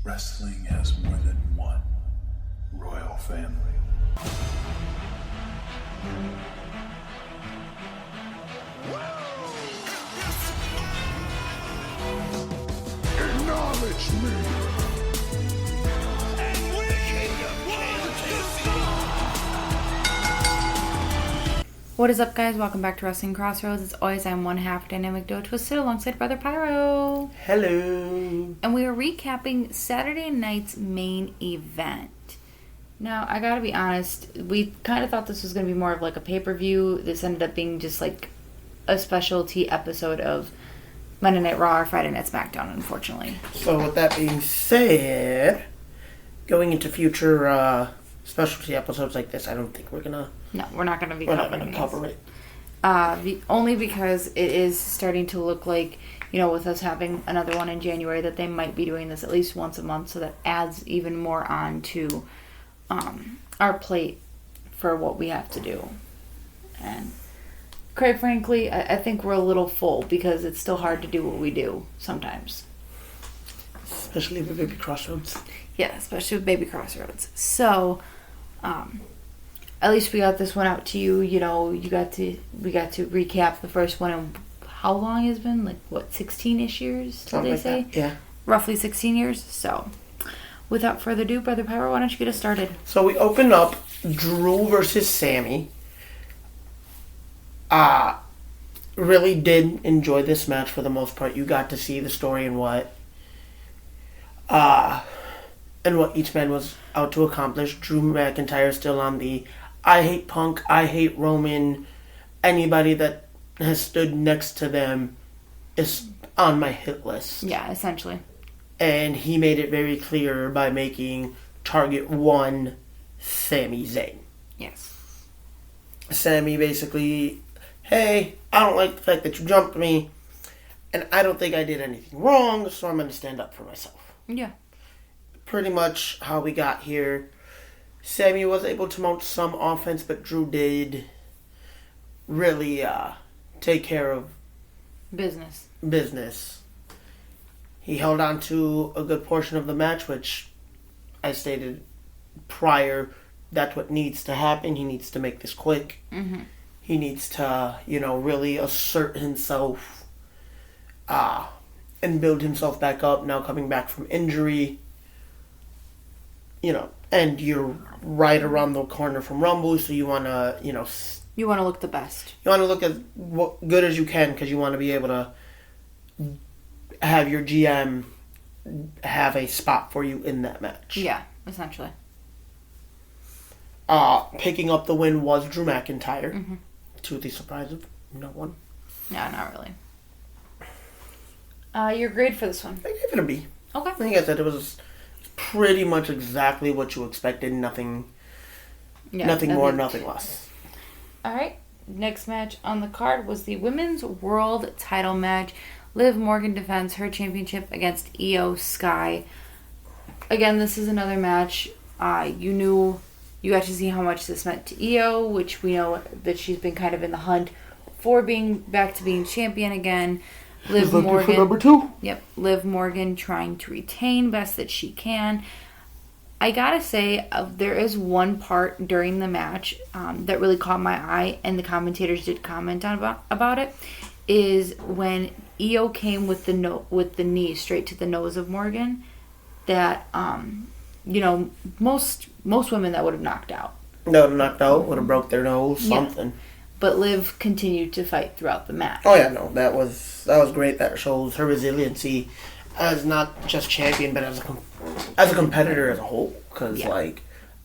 Wrestling has more than one royal family. Acknowledge me! What is up, guys? Welcome back to Wrestling Crossroads. As always, I'm one half Dynamic Duo Twisted alongside Brother Pyro. Hello. And we are recapping Saturday night's main event. Now, I gotta be honest, we kind of thought this was going to be more of like a pay-per-view. This ended up being just like a specialty episode of Monday Night Raw or Friday Night SmackDown, unfortunately. So, with that being said, going into future specialty episodes like this, I don't think we're gonna. No, we're not going to be We're not covering gonna cover it. Only because it is starting to look like, you know, with us having another one in January, that they might be doing this at least once a month, so that adds even more on to our plate for what we have to do. And quite frankly, I think we're a little full because it's still hard to do what we do sometimes. Especially with Baby Crossroads. Yeah, especially with Baby Crossroads. So, at least we got this one out to you. You know, we got to recap the first one. And how long has it been? Like, what, 16-ish years, did they say? That. Yeah. Roughly 16 years. So, without further ado, Brother Power, why don't you get us started? So we open up Drew versus Sami. Really did enjoy this match for the most part. You got to see the story and what each man was out to accomplish. Drew McIntyre is still on the I hate Punk, I hate Roman. Anybody that has stood next to them is on my hit list. Yeah, essentially. And he made it very clear by making target one Sami Zayn. Yes. Sami basically, hey, I don't like the fact that you jumped me, and I don't think I did anything wrong, so I'm going to stand up for myself. Yeah. Pretty much how we got here. Sami was able to mount some offense, but Drew did really take care of business. He held on to a good portion of the match, which I stated prior, that's what needs to happen. He needs to make this quick. Mm-hmm. He needs to, really assert himself and build himself back up, now coming back from injury. And you're right around the corner from Rumble, so you want to, You want to look the best. You want to look as good as you can, because you want to be able to have your GM have a spot for you in that match. Yeah, essentially. Picking up the win was Drew McIntyre, Mm-hmm. to the surprise of no one. No, not really. Your grade for this one? I gave it a B. Okay. I think I said it was pretty much exactly what you expected. Nothing more, nothing less. All right. Next match on the card was the Women's World Title match. Liv Morgan defends her championship against Io Sky. Again, this is another match. You got to see how much this meant to Io, which we know that she's been kind of in the hunt for being back to being champion again. Liv Morgan for number 2. Yep, Liv Morgan trying to retain best that she can. I gotta say, there is one part during the match that really caught my eye, and the commentators did comment on about it. Is when Io came with the knee straight to the nose of Morgan. That most women that would have knocked out. No, knocked out, would have broke their nose, something. Yeah. But Liv continued to fight throughout the match. Oh yeah, no, that was great. That shows her resiliency as not just champion, but as a competitor as a whole. Because I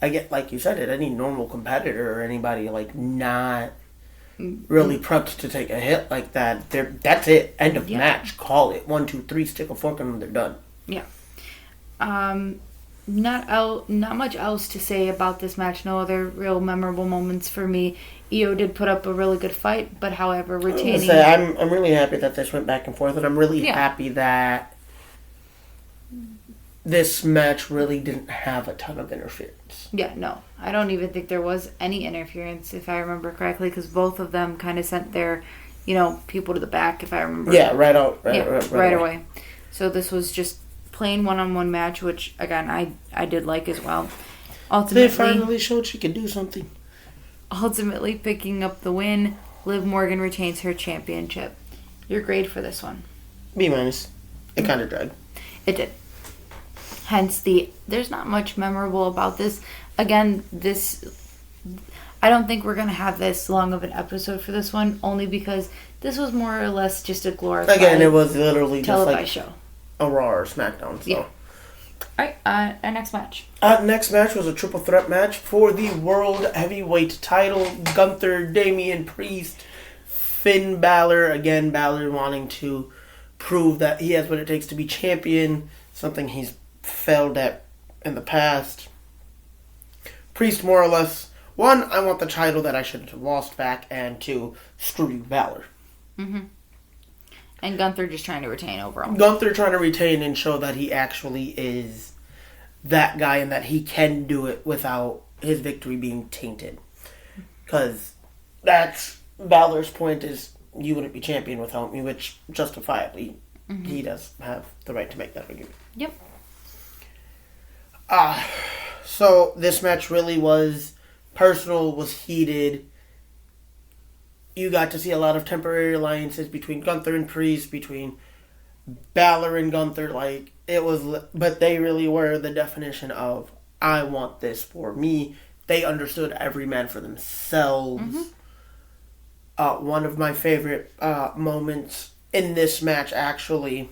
get, like you said, any normal competitor or anybody not really prepped to take a hit like that, that's it. End of match. Call it 1, 2, 3. Stick a fork in them. They're done. Yeah. Not much else to say about this match. No other real memorable moments for me. Io did put up a really good fight, but however, retaining. I'm really happy that this went back and forth, and I'm really happy that this match really didn't have a ton of interference. Yeah, no. I don't even think there was any interference, if I remember correctly, because both of them kind of sent their, people to the back, if I remember. Yeah, right away. So this was just plain one-on-one match, which, again, I did like as well. Ultimately, They finally showed she could do something. Ultimately picking up the win, Liv Morgan retains her championship. Your grade for this one? B-. It kind of dragged. It did. Hence there's not much memorable about this. Again, I don't think we're going to have this long of an episode for this one, only because this was more or less just a glorified Again, it was literally just televised like show. a Raw or SmackDown. So. Yeah. Alright, our next match. Next match was a triple threat match for the World Heavyweight title. Gunther, Damian Priest, Finn Balor. Again, Balor wanting to prove that he has what it takes to be champion, something he's failed at in the past. Priest more or less, 1, I want the title that I should have lost back, and 2, screw you, Balor. Mm-hmm. And Gunther just trying to retain overall. Gunther trying to retain and show that he actually is that guy and that he can do it without his victory being tainted. Because that's Balor's point, is you wouldn't be champion without me, which justifiably he does have the right to make that argument. Yep. So this match really was personal, was heated. You got to see a lot of temporary alliances between Gunther and Priest, between Balor and Gunther. Like, it was, but they really were the definition of, I want this for me. They understood every man for themselves. One of my favorite moments in this match, actually,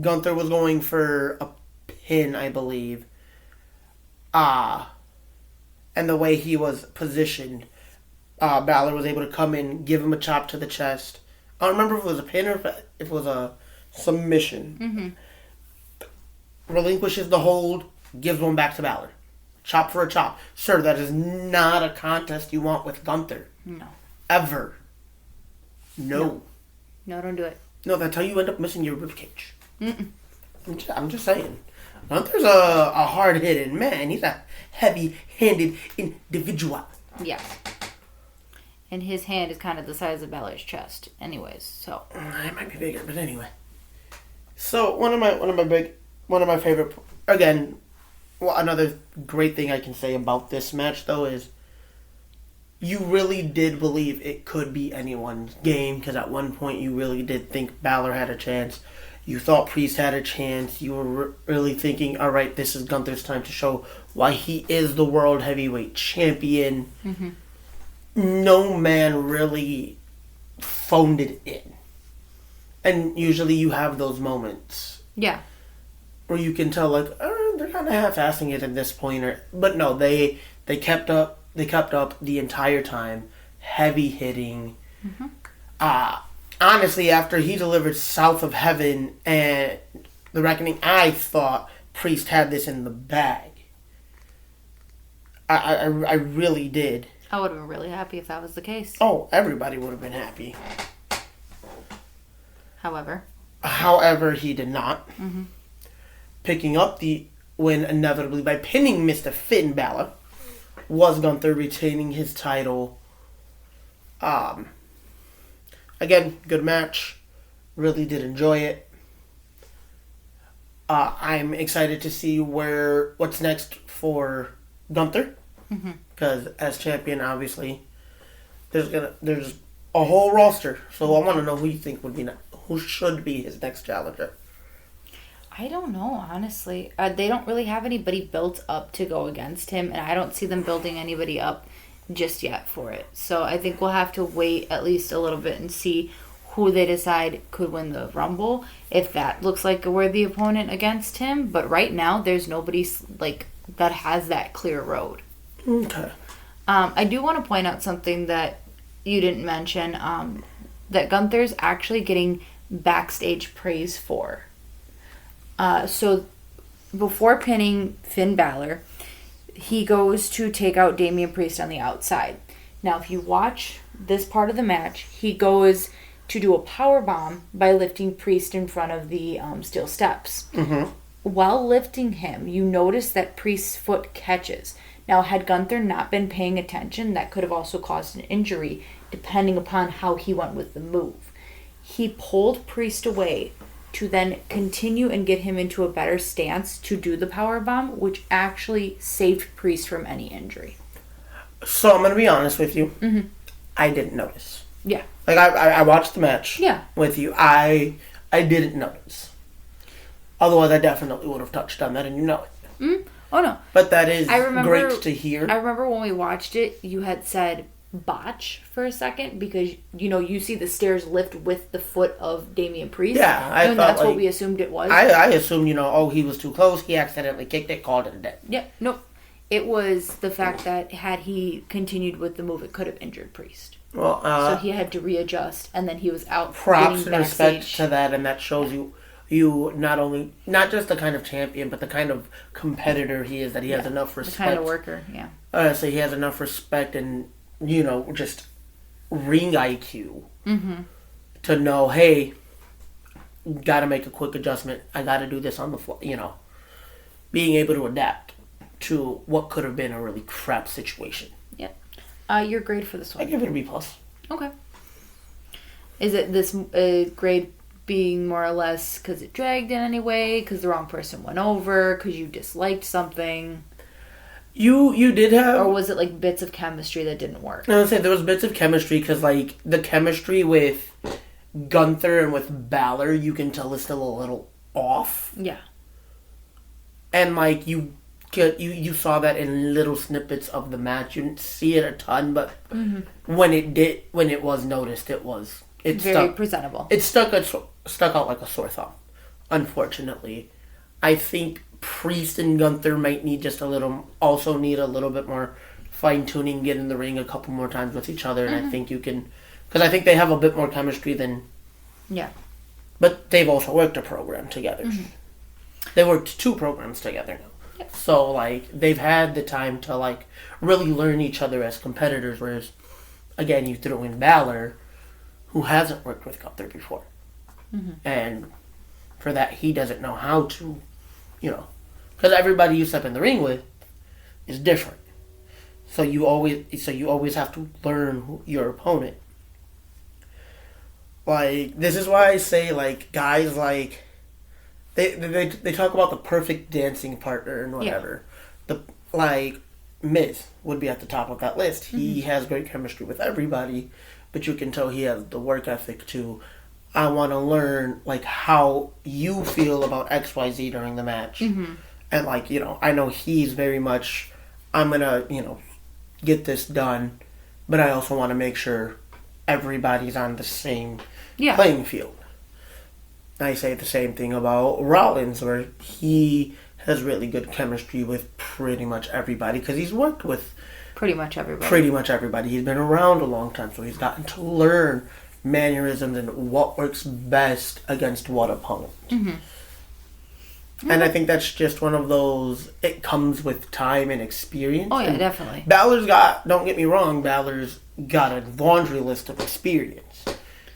Gunther was going for a pin, I believe. And the way he was positioned, Balor was able to come in, give him a chop to the chest. I don't remember if it was a pin or if it was a submission. Relinquishes the hold, gives one back to Balor. Chop for a chop. Sir, that is not a contest you want with Gunther. No. Ever. No. No, don't do it. No, that's how you end up missing your ribcage. I'm just saying. Gunther's a hard-hitting man. He's a heavy-handed individual. Yeah. And his hand is kind of the size of Balor's chest, anyways. So It might be bigger, but anyway. So one of my favorite. Again, another great thing I can say about this match though is, you really did believe it could be anyone's game, because at one point you really did think Balor had a chance. You thought Priest had a chance. You were really thinking, all right, this is Gunther's time to show why he is the World Heavyweight Champion. No man really phoned it in. And usually you have those moments. yeah. Where you can tell, like, they're kind of half-assing it at this point. But no, they kept up. They kept up the entire time. Heavy hitting. Honestly, after he delivered South of Heaven and The Reckoning, I thought Priest had this in the bag. I really did. I would have been really happy if that was the case. Oh, everybody would have been happy. However, he did not. Picking up the win inevitably by pinning Mr. Finn Balor, was Gunther retaining his title. Again, good match. Really did enjoy it. I'm excited to see what's next for Gunther, because as champion, obviously, there's a whole roster. So I want to know who you think who should be his next challenger. I don't know, honestly. They don't really have anybody built up to go against him, and I don't see them building anybody up just yet for it. So I think we'll have to wait at least a little bit and see who they decide could win the Rumble, if that looks like a worthy opponent against him. But right now, there's nobody that has that clear road. Okay. I do want to point out something that you didn't mention, that Gunther's actually getting backstage praise for. So before pinning Finn Balor, he goes to take out Damian Priest on the outside. Now, if you watch this part of the match, he goes to do a powerbomb by lifting Priest in front of the steel steps. While lifting him, you notice that Priest's foot catches. Now, had Gunther not been paying attention, that could have also caused an injury, depending upon how he went with the move. He pulled Priest away to then continue and get him into a better stance to do the powerbomb, which actually saved Priest from any injury. So I'm going to be honest with you. Mm-hmm. I didn't notice. Yeah. Like, I watched the match with you. I didn't notice. Otherwise, I definitely would have touched on that, and you know it. Mm-hmm. Oh, no. But that is great to hear. I remember when we watched it, you had said botch for a second because, you see the stairs lift with the foot of Damian Priest. Yeah, I thought that's what we assumed it was. I assumed, he was too close. He accidentally kicked it, called it a day. Yeah, nope. It was the fact that had he continued with the move, it could have injured Priest. Well, so he had to readjust, and then he was out. Props and respect to that, and that shows you not just the kind of champion, but the kind of competitor he is, that he has enough respect. The kind of worker, yeah. So he has enough respect and, just ring IQ to know, hey, gotta make a quick adjustment. I gotta do this on the fly, being able to adapt to what could have been a really crap situation. Yep. Your grade for this one? I give it a B+. Okay. Is it this grade being more or less because it dragged in any way, because the wrong person went over, because you disliked something? You did have... Or was it like bits of chemistry that didn't work? I would say there was bits of chemistry, because like the chemistry with Gunther and with Balor, you can tell is still a little off. Yeah. And like you saw that in little snippets of the match. You didn't see it a ton, but when it was noticed, it very stuck, presentable. It stuck out like a sore thumb. Unfortunately, I think Priest and Gunther might need a little bit more fine tuning, get in the ring a couple more times with each other, and I think you can, because I think they have a bit more chemistry than. Yeah. But they've also worked a program together. They worked 2 programs together now. Yep. So, like, they've had the time to, like, really learn each other as competitors, whereas, again, you throw in Balor, who hasn't worked with Gunther before. And for that, he doesn't know how to, because everybody you step in the ring with is different. So you always have to learn your opponent. Like, this is why I say, like, guys, like, They talk about the perfect dancing partner and whatever. Yeah. Miz would be at the top of that list. He has great chemistry with everybody, but you can tell he has the work ethic too. I want to learn like how you feel about XYZ during the match. And like, I know he's very much, I'm gonna, get this done, but I also want to make sure everybody's on the same playing field. I say the same thing about Rollins, where he has really good chemistry with pretty much everybody, because he's worked with pretty much everybody. He's been around a long time, so he's gotten to learn mannerisms and what works best against what opponent. And I think that's just one of those, it comes with time and experience. Oh, yeah, definitely. Don't get me wrong, Balor's got a laundry list of experience.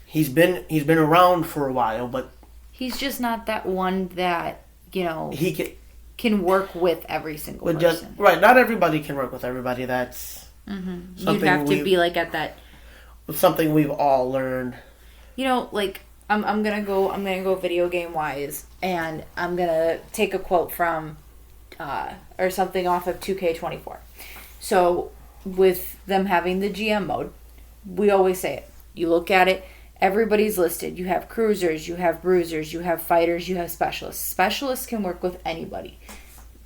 He's been around for a while, but he's just not that one that, he can work with every single person. Right, not everybody can work with everybody. That's you have to be like at that. Something we've all learned. Like I'm gonna go video game wise, and I'm gonna take a quote from or something off of 2K24. So with them having the GM mode, we always say it. You look at it. Everybody's listed. You have cruisers, you have bruisers, you have fighters, you have specialists. Specialists can work with anybody.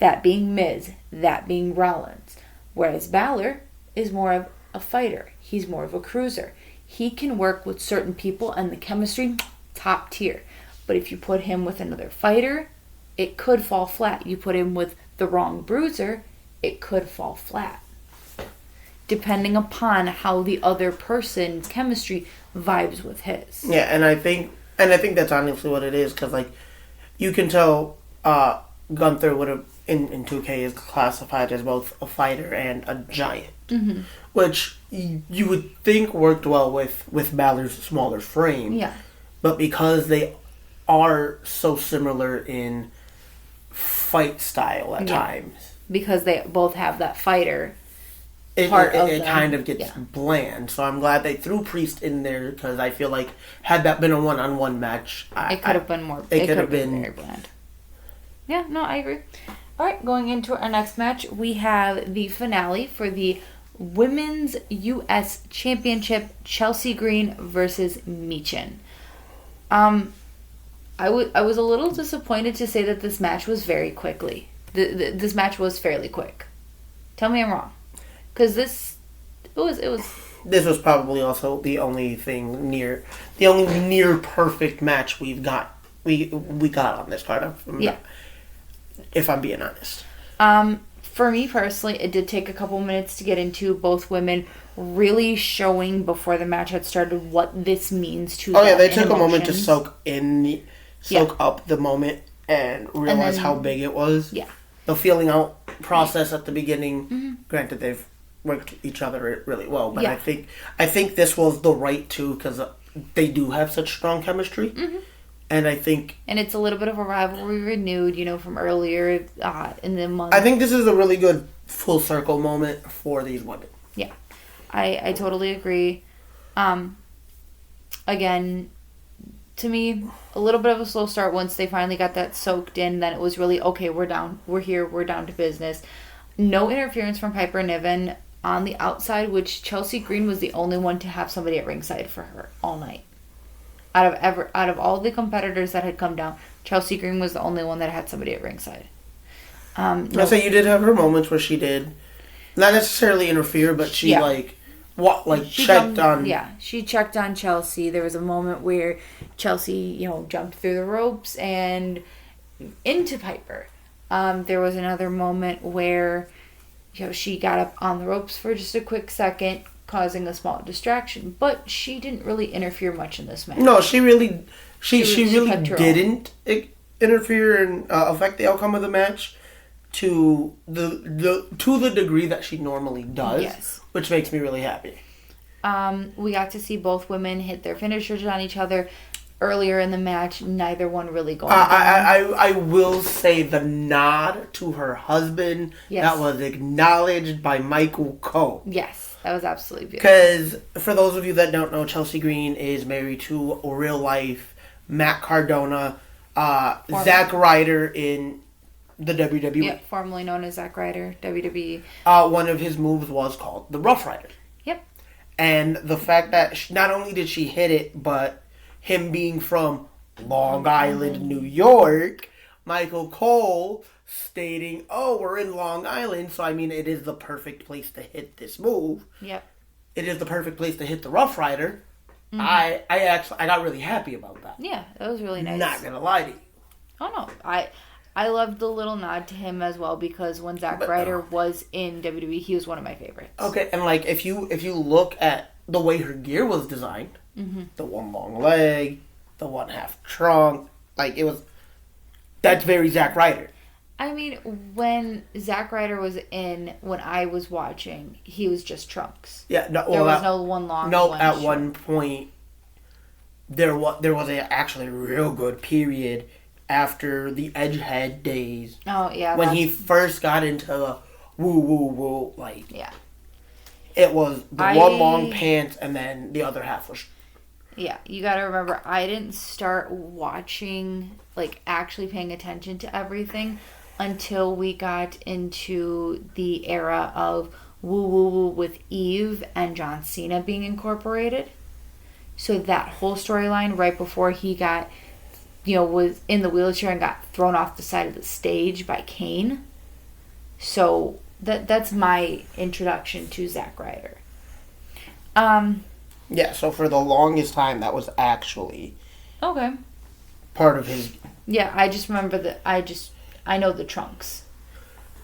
That being Miz, that being Rollins. Whereas Balor is more of a fighter. He's more of a cruiser. He can work with certain people and the chemistry, top tier. But if you put him with another fighter, it could fall flat. You put him with the wrong bruiser, it could fall flat. Depending upon how the other person's chemistry vibes with his. Yeah, and I think that's honestly what it is, because like you can tell Gunther would have in 2K is classified as both a fighter and a giant, which you would think worked well with Balor's smaller frame. Yeah, but because they are so similar in fight style at times, because they both have that fighter it the, kind of gets bland. So I'm glad they threw Priest in there because I feel like had that been a one-on-one match, it could have been more. It could have been very bland. Yeah, no, I agree. All right, going into our next match, we have the finale for the Women's U.S. Championship, Chelsea Green versus Michin. I was a little disappointed to say that this match was very quickly. This match was fairly quick. Tell me I'm wrong, because this was. This was probably also the only near perfect match we got on this card. If I'm being honest. For me personally, it did take a couple minutes to get into, both women really showing before the match had started what this means to them. Oh yeah, they took a moment to soak up the moment and realize how big it was. Yeah. The feeling out process at the beginning, granted they've worked each other really well, but I think this was the right two because they do have such strong chemistry. And I think... And it's a little bit of a rivalry renewed, from earlier in the month. I think this is a really good full circle moment for these women. Yeah. I totally agree. Again, to me, a little bit of a slow start once they finally got that soaked in. Then it was really, okay, we're down to business. No interference from Piper Niven on the outside, which Chelsea Green was the only one to have somebody at ringside for her all night. Out of all the competitors that had come down, Chelsea Green was the only one that had somebody at ringside. I say you did have her moments where she did not necessarily interfere, but she checked on. Yeah, she checked on Chelsea. There was a moment where Chelsea, jumped through the ropes and into Piper. There was another moment where, she got up on the ropes for just a quick second, causing a small distraction, but she didn't really interfere much in this match. No, she really didn't interfere and affect the outcome of the match to the degree that she normally does. Yes, which makes me really happy. We got to see both women hit their finishers on each other earlier in the match. Neither one really going. I will say the nod to her husband that was acknowledged by Michael Cole. Yes. That was absolutely beautiful. Because, for those of you that don't know, Chelsea Green is married to a real-life Matt Cardona, Zack Ryder in the WWE. Yep, formerly known as Zack Ryder, WWE. One of his moves was called the Rough Rider. Yep. And the fact that not only did she hit it, but him being from Long Island, New York, Michael Cole stating, we're in Long Island, so it is the perfect place to hit this move. Yep. It is the perfect place to hit the Rough Rider. I got really happy about that. Yeah, that was really nice. Not gonna lie to you. Oh no, I loved the little nod to him as well, because when Zack Ryder was in WWE, he was one of my favorites. Okay, and if you look at the way her gear was designed, the one long leg, the one half trunk, that's very Zack Ryder. When Zack Ryder was when I was watching, he was just trunks. Yeah, no, there was no one long. No, at one point, there was actually a real good period after the Edgehead days. Oh yeah, when he first got into woo, it was the one long pants and then the other half was. Yeah, you gotta remember, I didn't start watching, actually paying attention to everything until we got into the era of woo with Eve and John Cena being incorporated. So that whole storyline right before he got, was in the wheelchair and got thrown off the side of the stage by Kane. So that's my introduction to Zack Ryder. Yeah, so for the longest time, that was actually okay. Part of his. Yeah, I just remember I know the trunks.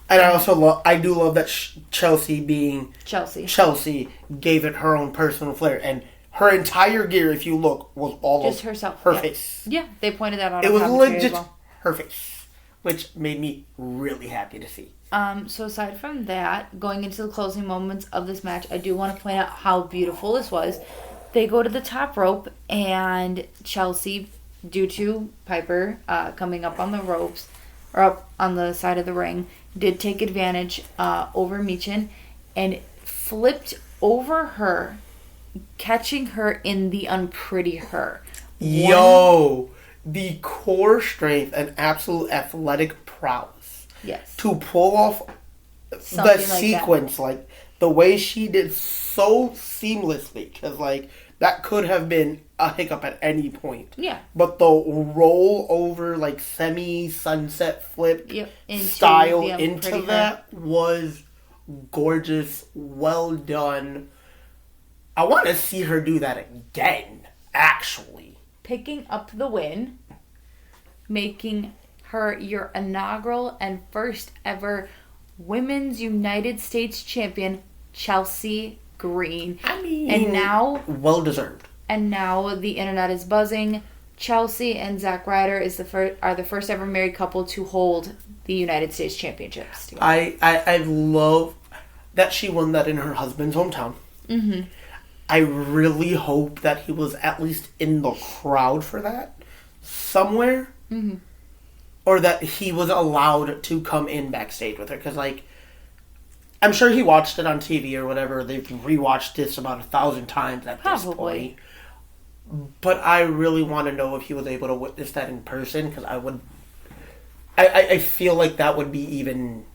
And I do love that Chelsea Chelsea gave it her own personal flair, and her entire gear, if you look, was all just herself, her face. Yeah, they pointed that out. It was legit her face, which made me really happy to see. So aside from that, going into the closing moments of this match, I do want to point out how beautiful this was. They go to the top rope, and Chelsea, due to Piper coming up on the ropes, or up on the side of the ring, did take advantage over Michin, and flipped over her, catching her in the unpretty her. Yo, the core strength and absolute athletic prowess. Yes. To pull off Something the like sequence, that. like the way she did so seamlessly, because like that could have been a hiccup at any point. Yeah. But the roll over, like semi-sunset flip style into that was gorgeous. Well done. I want to see her do that again, actually. Picking up the win, making her your inaugural and first ever Women's United States Champion, Chelsea Green. I mean, and now, well deserved. And now the internet is buzzing. Chelsea and Zack Ryder are the first ever married couple to hold the United States Championships together. I love that she won that in her husband's hometown. Mm-hmm. I really hope that he was at least in the crowd for that somewhere. Mm-hmm. Or that he was allowed to come in backstage with her. Because, like, I'm sure he watched it on TV or whatever. They've rewatched this about 1,000 times at this point. But I really want to know if he was able to witness that in person. Because I feel like that would be even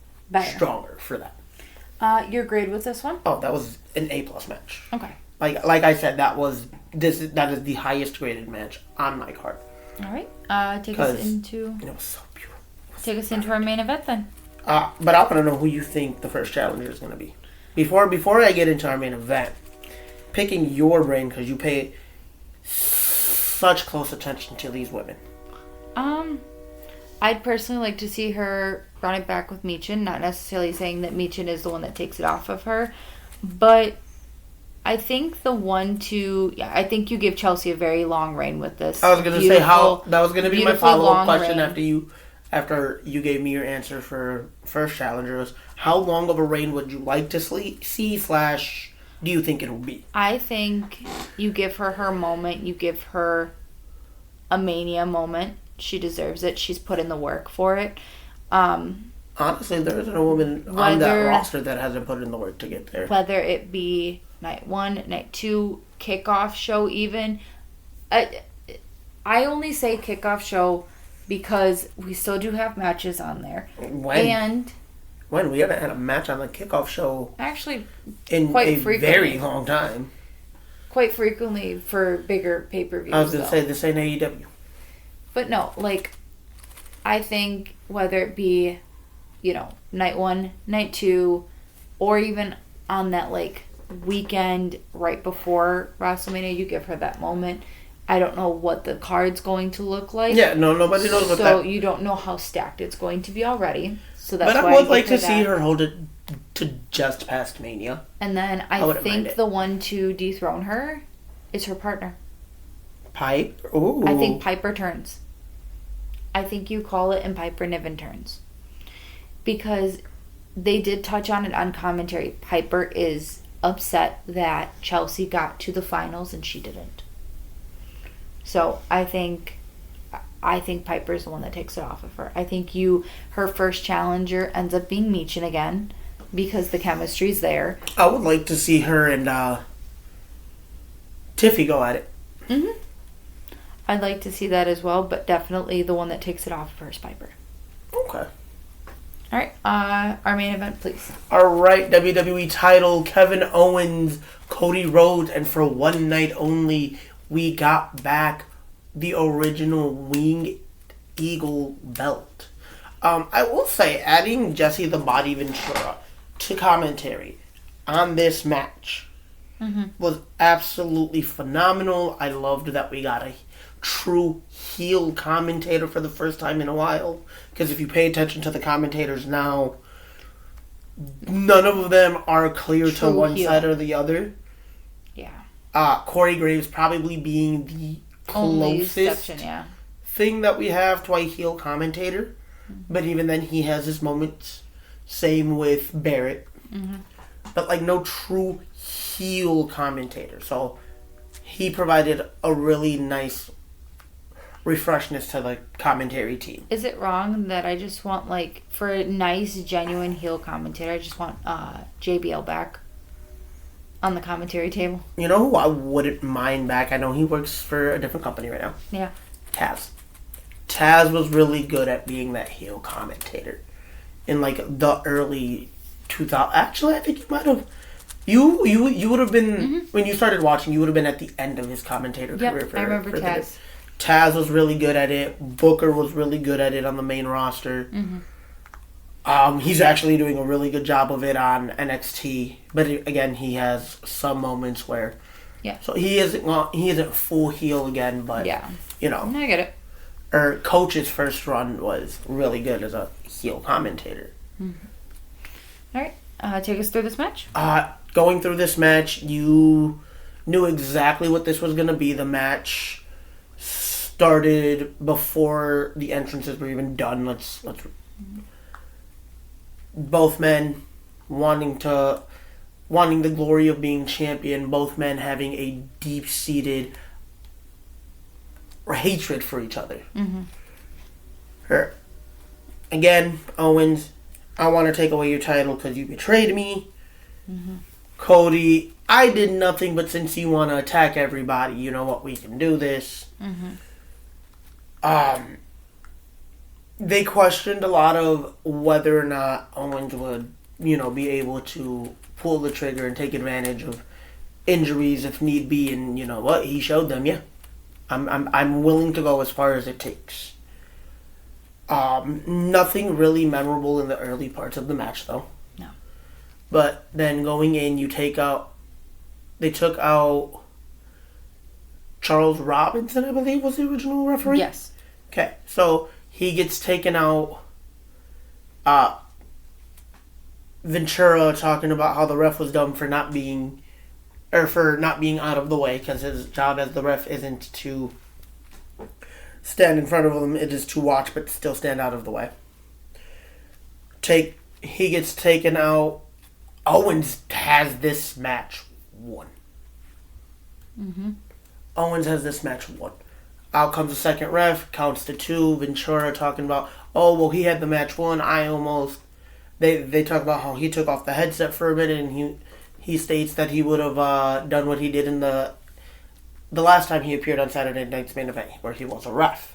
stronger for that. Your grade with this one? Oh, that was an A+ match. Okay. Like I said, that is the highest graded match on my card. All right. Take us into. It was so beautiful. Take us into our main event then. But I want to know who you think the first challenger is going to be. Before I get into our main event, picking your brain because you pay such close attention to these women. I'd personally like to see her run it back with Michin. Not necessarily saying that Michin is the one that takes it off of her, but I think I think you give Chelsea a very long reign with this. I was going to say that was going to be my follow-up question after you gave me your answer for first challenger was how long of a reign would you like to see / do you think it will be? I think you give her moment. You give her a Mania moment. She deserves it. She's put in the work for it. Honestly, there isn't a woman on that roster that hasn't put in the work to get there. Whether it be night 1, night 2, kickoff show even. I only say kickoff show because we still do have matches on there. When we haven't had a match on the kickoff show actually in a very long time. Quite frequently for bigger pay-per-views. I was going to say this ain't AEW. But no, like I think whether it be, night 1, night 2, or even on that like weekend right before WrestleMania, you give her that moment. I don't know what the card's going to look like. Yeah, no, nobody knows what that. So you don't know how stacked it's going to be already. So that's but why I would like to see that. her hold it to just past Mania. And then I think the one to dethrone her is her partner. Pipe? Ooh. I think Piper turns. I think you call it and Piper Niven turns. Because they did touch on it on commentary. Piper is upset that Chelsea got to the finals and she didn't. So I think Piper's the one that takes it off of her. I think her first challenger ends up being Michin again because the chemistry's there. I would like to see her and Tiffy go at it. Mm-hmm. I'd like to see that as well, but definitely the one that takes it off of her is Piper. Okay. All right, our main event, please. All right, WWE title, Kevin Owens, Cody Rhodes, and for one night only, we got back the original Winged Eagle belt. I will say, adding Jesse the Body Ventura to commentary on this match was absolutely phenomenal. I loved that we got a true heel commentator for the first time in a while. Because if you pay attention to the commentators now, none of them are clear to one side or the other. Yeah. Corey Graves probably being the closest thing that we have to a heel commentator. But even then, he has his moments. Same with Barrett. But like no true heel commentator. So he provided a really nice refreshness to the commentary team. Is it wrong that I just want, like, for a nice, genuine heel commentator, I just want JBL back? on the commentary table. You know who I wouldn't mind back? I know he works for a different company right now. Yeah. Taz. Taz was really good at being that heel commentator in like the early 2000s. Actually, I think you might have. You would have been when you started watching. You would have been at the end of his commentator career. I remember Taz. Taz was really good at it. Booker was really good at it on the main roster. He's actually doing a really good job of it on NXT. But again, he has some moments where, so he isn't full heel again. But you know, I get it. Or Coach's first run was really good as a heel commentator. All right, take us through this match. Going through this match, you knew exactly what this was going to be. The match started before the entrances were even done. Let's both men wanting the glory of being champion. Both men having a deep-seated hatred for each other. Again, Owens, I want to take away your title because you betrayed me. Cody, I did nothing, but since you want to attack everybody, you know what, we can do this. They questioned a lot of whether or not Owens would, be able to pull the trigger and take advantage of injuries if need be, and you know what, he showed them, I'm willing to go as far as it takes. Nothing really memorable in the early parts of the match, though. No. But then going in, they took out Charles Robinson, I believe, was the original referee? Yes. Okay, so he gets taken out. Ventura talking about how the ref was dumb for not being out of the way, because his job as the ref isn't to stand in front of him, it is to watch but still stand out of the way. He gets taken out. Owens has this match won. Owens has this match won. Out comes the second ref, counts to 2. Ventura talking about, he had the match won. They talk about how he took off the headset for a minute, and he states that he would have done what he did in the last time he appeared on Saturday Night's Main Event, where he was a ref.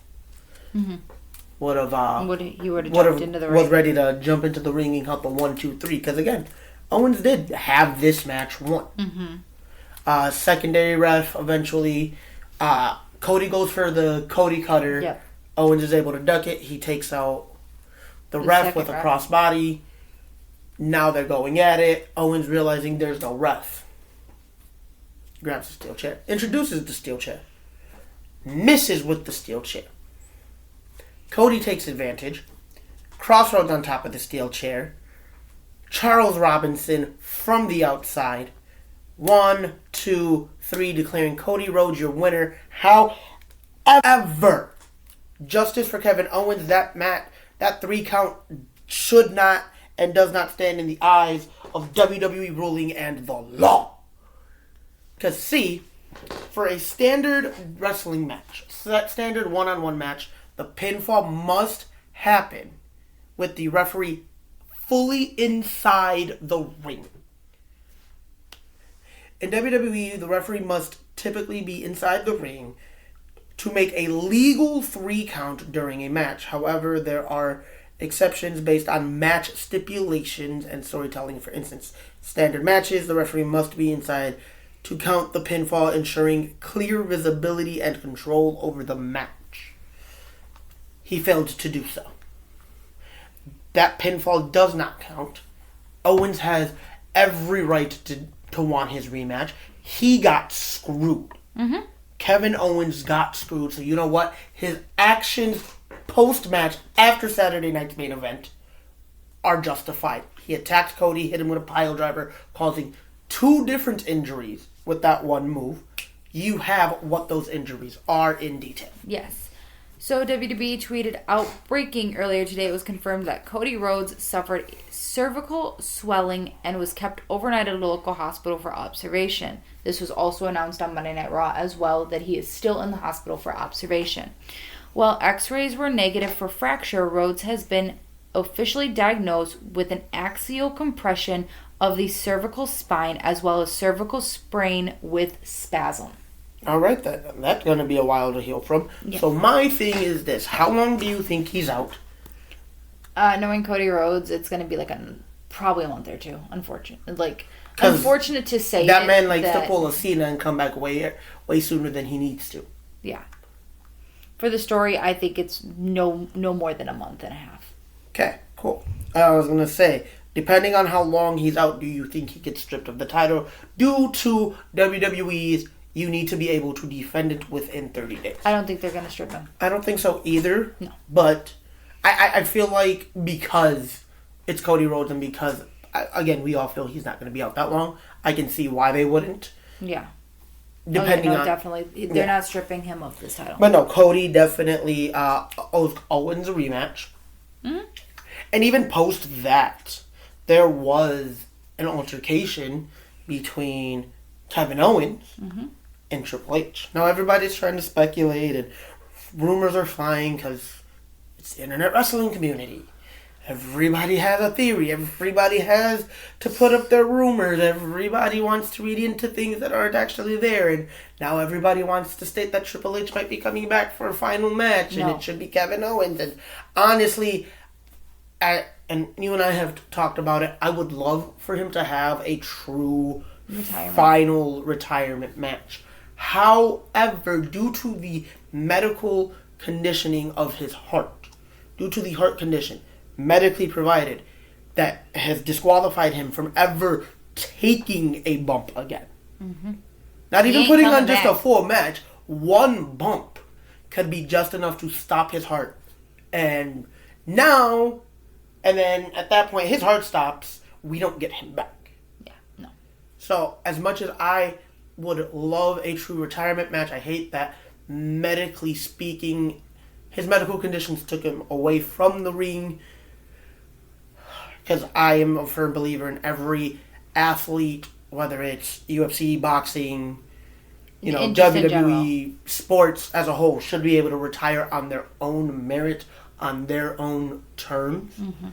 Would have jumped into the ring. Was ready to jump into the ring and count the 1, 2, 3. Because again, Owens did have this match won. Secondary ref eventually. Cody goes for the Cody cutter. Yep. Owens is able to duck it. He takes out the ref with a crossbody. Now they're going at it. Owens realizing there's no ref. Grabs the steel chair. Introduces the steel chair. Misses with the steel chair. Cody takes advantage. Crossroads on top of the steel chair. Charles Robinson from the outside. 1, 2, 3, declaring Cody Rhodes your winner. However, justice for Kevin Owens, that 3 count should not and does not stand in the eyes of WWE ruling and the law. Because see, for a standard wrestling match, that standard one-on-one match, the pinfall must happen with the referee fully inside the ring. In WWE, the referee must typically be inside the ring to make a legal 3 count during a match. However, there are exceptions based on match stipulations and storytelling. For instance, standard matches, the referee must be inside to count the pinfall, ensuring clear visibility and control over the match. He failed to do so. That pinfall does not count. Owens has every right to want his rematch. He got screwed. Kevin Owens got screwed. So you know what? His actions post-match after Saturday Night's Main Event are justified. He attacked Cody, hit him with a piledriver, causing 2 different injuries with that one move. You have what those injuries are in detail. Yes. So WWE tweeted out, breaking earlier today, it was confirmed that Cody Rhodes suffered cervical swelling and was kept overnight at a local hospital for observation. This was also announced on Monday Night Raw as well, that he is still in the hospital for observation. While x-rays were negative for fracture, Rhodes has been officially diagnosed with an axial compression of the cervical spine as well as cervical sprain with spasm. All right, that's going to be a while to heal from. Yeah. So my thing is this. How long do you think he's out? Knowing Cody Rhodes, it's going to be like probably a month or two, unfortunate to say. That man likes to pull a Cena and come back way sooner than he needs to. Yeah. For the story, I think it's no more than a month and a half. Okay, cool. I was going to say, depending on how long he's out, do you think he gets stripped of the title? Due to WWE's, you need to be able to defend it within 30 days. I don't think they're going to strip him. I don't think so either. No. But I feel like because it's Cody Rhodes and because, again, we all feel he's not going to be out that long, I can see why they wouldn't. Yeah. Depending on... Definitely. They're not stripping him of this title. But no, Cody definitely owes Owens a rematch. Mm-hmm. And even post that, there was an altercation between Kevin Owens and Triple H. Now everybody's trying to speculate and rumors are flying because it's the internet wrestling community. Everybody has a theory. Everybody has to put up their rumors. Everybody wants to read into things that aren't actually there. And now everybody wants to state that Triple H might be coming back for a final match and it should be Kevin Owens. And honestly, and you and I have talked about it, I would love for him to have a true final retirement match. However, due to the medical conditioning of his heart, due to the heart condition medically provided, that has disqualified him from ever taking a bump again. Mm-hmm. Not even putting on just a full match. One bump could be just enough to stop his heart. And now, and then at that point, his heart stops. We don't get him back. Yeah, no. So, as much as I would love a true retirement match, I hate that, medically speaking, his medical conditions took him away from the ring. Because I am a firm believer in every athlete, whether it's UFC, boxing, WWE, sports as a whole, should be able to retire on their own merit, on their own terms. Mm-hmm.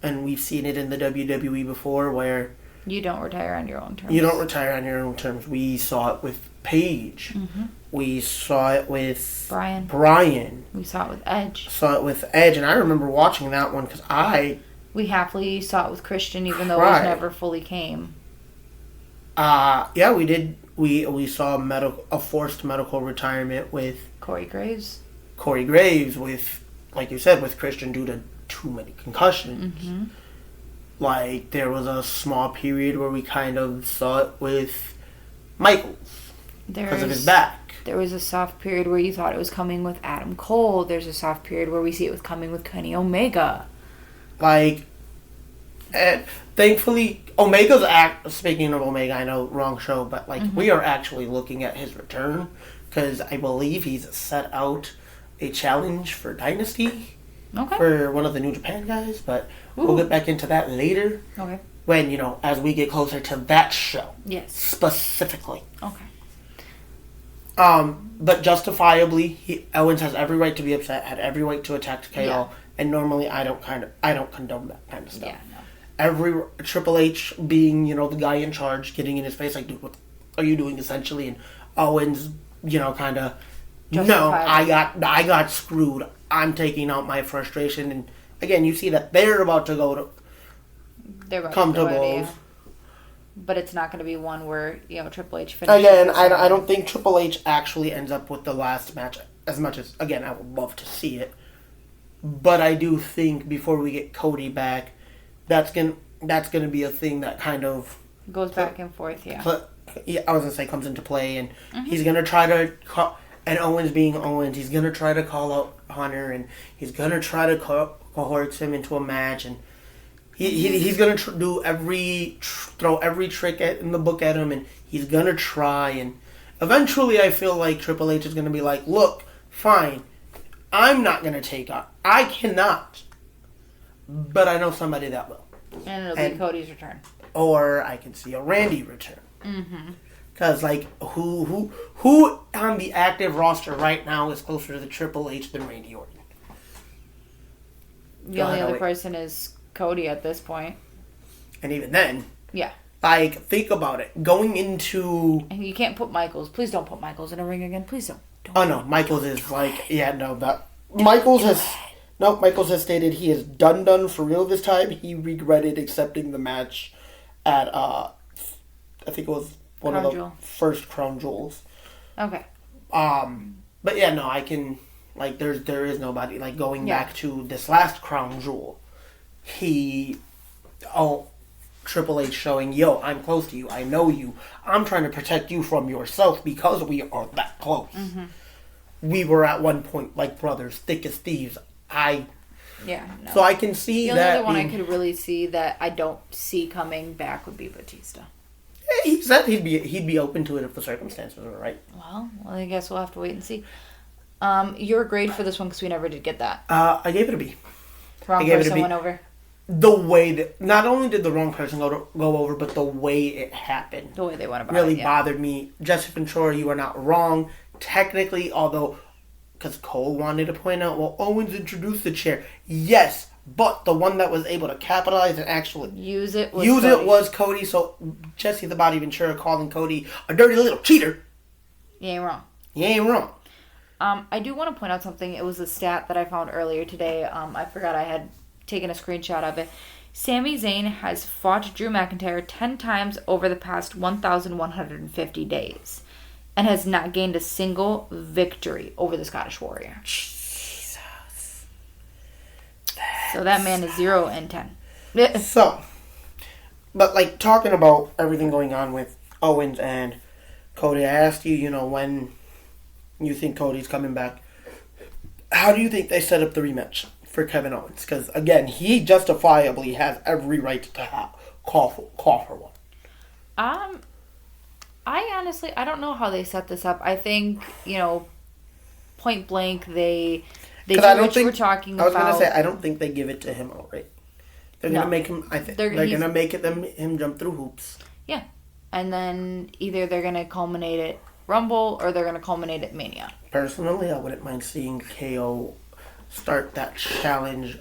And we've seen it in the WWE before where... You don't retire on your own terms. You don't retire on your own terms. We saw it with Paige. Mm-hmm. We saw it with... Brian. We saw it with Edge. And I remember watching that one because We happily saw it with Christian, even though it never fully came. Yeah, we did. We saw a forced medical retirement with... Corey Graves, with, like you said, with Christian due to too many concussions. Mm-hmm. Like, there was a small period where we kind of saw it with Michaels because of his back. There was a soft period where you thought it was coming with Adam Cole. There's a soft period where we see it was coming with Kenny Omega. Like, and thankfully, Omega's speaking of Omega, I know, wrong show, but we are actually looking at his return because I believe he's set out a challenge for Dynasty for one of the New Japan guys, but we'll get back into that later. Okay. When, as we get closer to that show. Yes. Specifically. Okay. But justifiably, Owens has every right to be upset, had every right to attack KO. Yeah. And normally, I don't condone that kind of stuff. Yeah, no. Every Triple H being, the guy in charge, getting in his face, like, dude, what are you doing, essentially? And Owens, kind of, no, I got screwed. I'm taking out my frustration. And again, you see that they're about to come to blows. Yeah. But it's not going to be one where, Triple H finishes. Again, I don't think Triple H actually ends up with the last match, as much as, again, I would love to see it. But I do think before we get Cody back, that's gonna be a thing that kind of goes back and forth. Yeah. I was gonna say comes into play, and he's gonna try to and Owens being Owens, he's gonna try to call out Hunter, and he's gonna try to coerce him into a match, and he's gonna throw every trick in the book at him, and he's gonna try, and eventually I feel like Triple H is gonna be like, look, fine. I'm not going to take on. I cannot. But I know somebody that will. And it'll be Cody's return. Or I can see a Randy return. Mm-hmm. Because, who on the active roster right now is closer to the Triple H than Randy Orton? The only other person is Cody at this point. And even then, yeah. Like, think about it. Going into... And you can't put Michaels. Please don't put Michaels in a ring again. Please don't. Oh, no. Michaels is like... Yeah, no. Michaels has stated he is done for real this time. He regretted accepting the match at, I think it was one of the first Crown Jewels. Okay. But yeah, no, I can... Like, there is nobody... Like, going back to this last Crown Jewel, Triple H showing, yo, I'm close to you. I know you. I'm trying to protect you from yourself because we are that close. Mm-hmm. We were at one point like brothers, thick as thieves. So I can see the that. The only one I could really see that I don't see coming back would be Batista. Yeah, he said he'd be open to it if the circumstances were right. Well, I guess we'll have to wait and see. Your grade for this one because we never did get that. I gave it a B. Wrong person went over. The way that, not only did the wrong person go over, but the way it happened. The way they went about really it, yeah. bothered me. Jesse Ventura, you are not wrong. Technically, although, because Cole wanted to point out, well, Owens introduced the chair. Yes, but the one that was able to capitalize and actually use it was Cody. So Jesse the Body Ventura calling Cody a dirty little cheater. You ain't wrong. You ain't wrong. I do want to point out something. It was a stat that I found earlier today. I forgot I had taken a screenshot of it. Sami Zayn has fought Drew McIntyre 10 times over the past 1,150 days and has not gained a single victory over the Scottish Warrior. Jesus. So that man is 0-10. So, but like talking about everything going on with Owens and Cody, I asked you, when you think Cody's coming back, how do you think they set up the rematch for Kevin Owens? Because, again, he justifiably has every right to call for one. I don't know how they set this up. I think, point blank, they do what you were talking about. I was going to say, I don't think they give it to him outright. They're going to make him, they're going to make him jump through hoops. Yeah. And then either they're going to culminate at Rumble or they're going to culminate at Mania. Personally, I wouldn't mind seeing KO start that challenge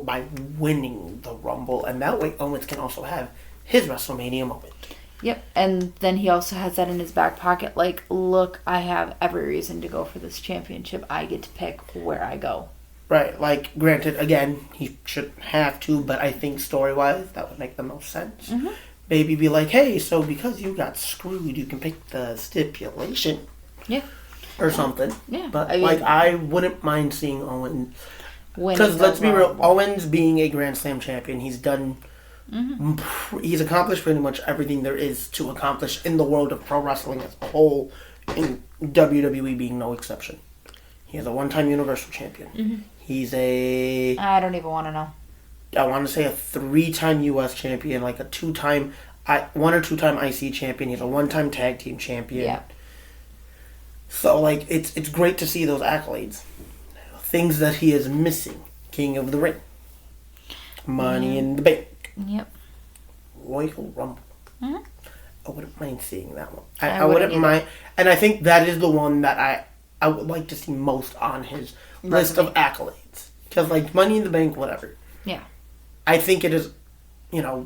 by winning the Rumble, and that way Owens can also have his WrestleMania moment. Yep, and then he also has that in his back pocket, like, look, I have every reason to go for this championship. I get to pick where I go. Right, like, granted, again, he shouldn't have to, but I think story-wise, that would make the most sense. Mm-hmm. Maybe be like, hey, so because you got screwed, you can pick the stipulation. Yeah. Or something. Yeah. But, I wouldn't mind seeing Owens. Because, let's be real, Owens being a Grand Slam champion, he's done... Mm-hmm. He's accomplished pretty much everything there is to accomplish in the world of pro wrestling as a whole, in WWE being no exception. He is a one-time Universal Champion. Mm-hmm. He's a... I don't even want to know. I want to say a 3-time U.S. Champion, like a 2-time... 1 or 2-time IC Champion. He's a 1-time Tag Team Champion. Yeah. So, like, it's great to see those accolades. Things that he is missing. King of the Ring. Money in the Bank. Yep. Royal Rumble. Mm-hmm. I wouldn't mind seeing that one. I wouldn't mind. And I think that is the one that I would like to see most on his list of accolades. Because, like, Money in the Bank, whatever. Yeah. I think it is,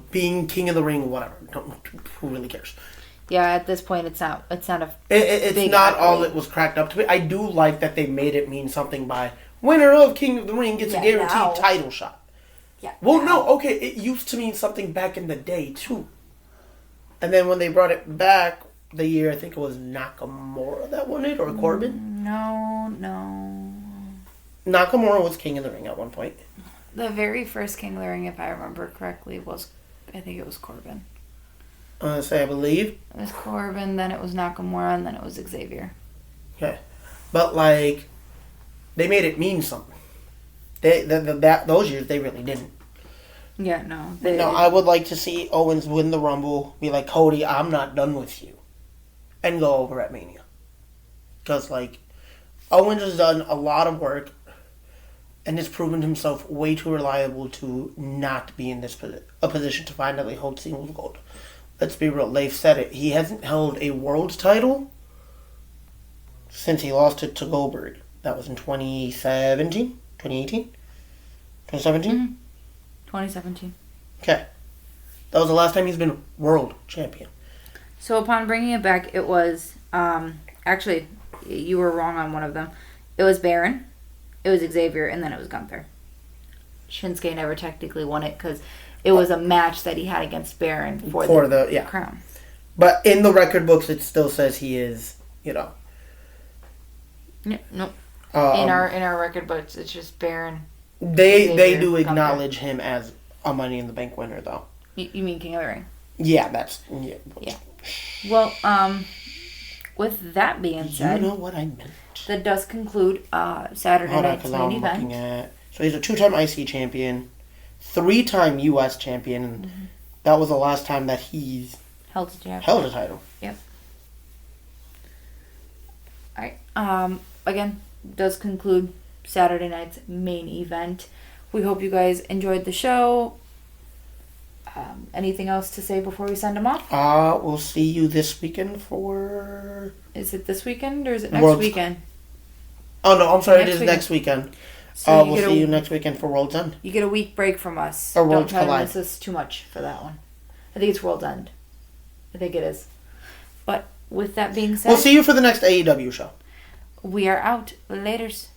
being King of the Ring, whatever. Who really cares? Yeah, at this point, it's not a It's not accolade. all it was cracked up to be. I do like that they made it mean something by winner of King of the Ring gets a guaranteed title shot. Yeah. Well, no, okay, it used to mean something back in the day, too. And then when they brought it back, the year, I think it was Nakamura that won it, or Corbin? No. Nakamura was King of the Ring at one point. The very first King of the Ring, if I remember correctly, I think it was Corbin. I believe. It was Corbin, then it was Nakamura, and then it was Xavier. Okay. But, like, they made it mean something. Those years, they really didn't. Yeah, no. I would like to see Owens win the Rumble, be like, Cody, I'm not done with you. And go over at Mania. Because, like, Owens has done a lot of work and has proven himself way too reliable to not be in a position to finally hold singles gold. Let's be real, they've said it. He hasn't held a world title since he lost it to Goldberg. That was in 2017? 2018? 2017? 2017. Okay. That was the last time he's been world champion. So upon bringing it back, it was, actually, you were wrong on one of them. It was Baron, it was Xavier, and then it was Gunther. Shinsuke never technically won it because it was a match that he had against Baron for the crown. But in the record books, it still says he is, No. In our record books, it's just Baron. They do acknowledge him as a Money in the Bank winner, though. You mean King of the Ring? Yeah, that's... Yeah. Well, with that being said... You know what I meant. That does conclude Saturday night's main event. So he's a 2-time IC champion, 3-time US champion, and that was the last time that he's held a title. Yep. Alright. Again, does conclude Saturday night's main event. We hope you guys enjoyed the show. Anything else to say before we send them off? We'll see you this weekend for... Is it this weekend or is it next weekend? Oh, no, I'm sorry. It is next weekend. So we'll see you next weekend for World's End. You get a week break from us. Or World's Don't try Collide. to miss us too much for that one. I think it's World's End. I think it is. But with that being said... We'll see you for the next AEW show. We are out. Laters.